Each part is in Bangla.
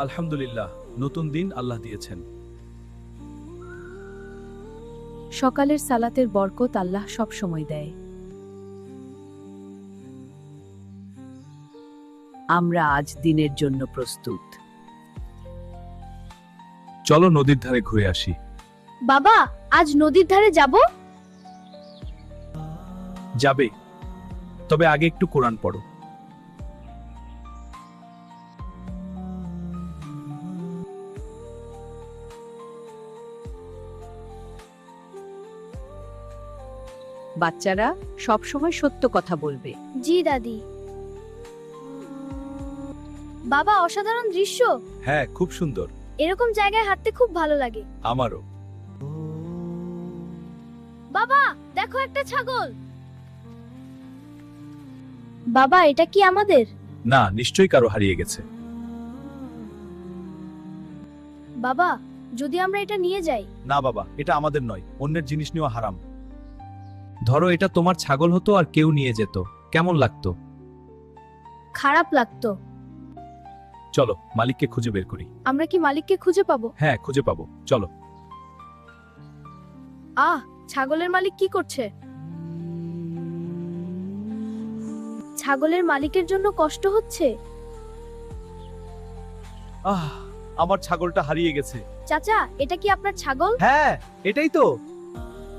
আলহামদুলিল্লাহ, নতুন দিন আল্লাহ দিয়েছেন। সকালের সালাতের বরকত আল্লাহ সব সময় দেয়। আমরা আজ দিনের জন্য প্রস্তুত। চলো নদীর ধারে ঘুরে আসি। বাবা, আজ নদীর ধারে যাব? যাবে, তবে আগে একটু কোরআন পড়ো। বাচ্চারা সব সময় সত্য কথা বলবে। জি দাদি। বাবা, অসাধারণ দৃশ্য। হ্যাঁ, খুব সুন্দর। এরকম জায়গায় হাঁটতে খুব ভালো লাগে। আমারও। বাবা, দেখো একটা ছাগল। বাবা, এটা কি আমাদের? না, নিশ্চয়ই কারো হারিয়ে গেছে। বাবা, যদি আমরা এটা নিয়ে যাই? না বাবা, এটা আমাদের নয়, অন্যের জিনিস নেওয়া হারাম। ধরো এটা তোমার ছাগল হতো আর কেউ নিয়ে যেত, কেমন লাগতো? খারাপ লাগতো। চলো মালিককে খুঁজে বের করি। আমরা কি মালিককে খুঁজে পাবো? হ্যাঁ, খুঁজে পাবো, চলো। ছাগলের মালিক কি করছে? ছাগলের মালিকের জন্য কষ্ট হচ্ছে। আমার ছাগলটা হারিয়ে গেছে। চাচা, এটা কি আপনার ছাগল? হ্যাঁ, এটাই তো।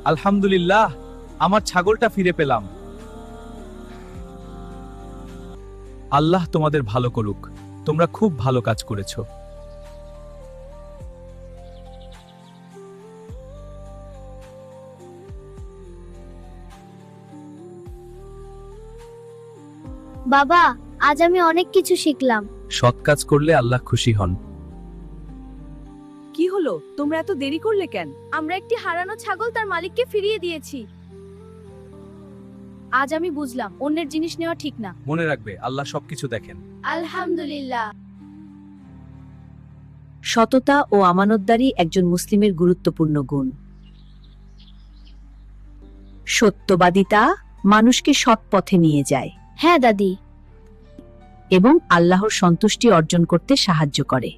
আলহামদুলিল্লাহ, আমার ছাগলটা ফিরে পেলাম। আল্লাহ তোমাদের ভালো করুক, তোমরা খুব ভালো কাজ করেছো। বাবা, আজ আমি অনেক কিছু শিখলাম। সৎ কাজ করলে আল্লাহ খুশি হন। কি হলো, তোমরা এত দেরি করলে কেন? আমরা একটি হারানো ছাগল তার মালিককে ফিরিয়ে দিয়েছি। আজ আমি বুঝলাম অন্যের জিনিস নেওয়া ঠিক না। মনে রাখবে, আল্লাহ সবকিছু দেখেন। আলহামদুলিল্লাহ। সততা ও আমানতদারি একজন মুসলিমের গুরুত্বপূর্ণ গুণ। সত্যবাদিতা মানুষকে সৎ পথে নিয়ে যায় হ্যাঁ দাদি। এবং আল্লাহর সন্তুষ্টি অর্জন করতে সাহায্য করে।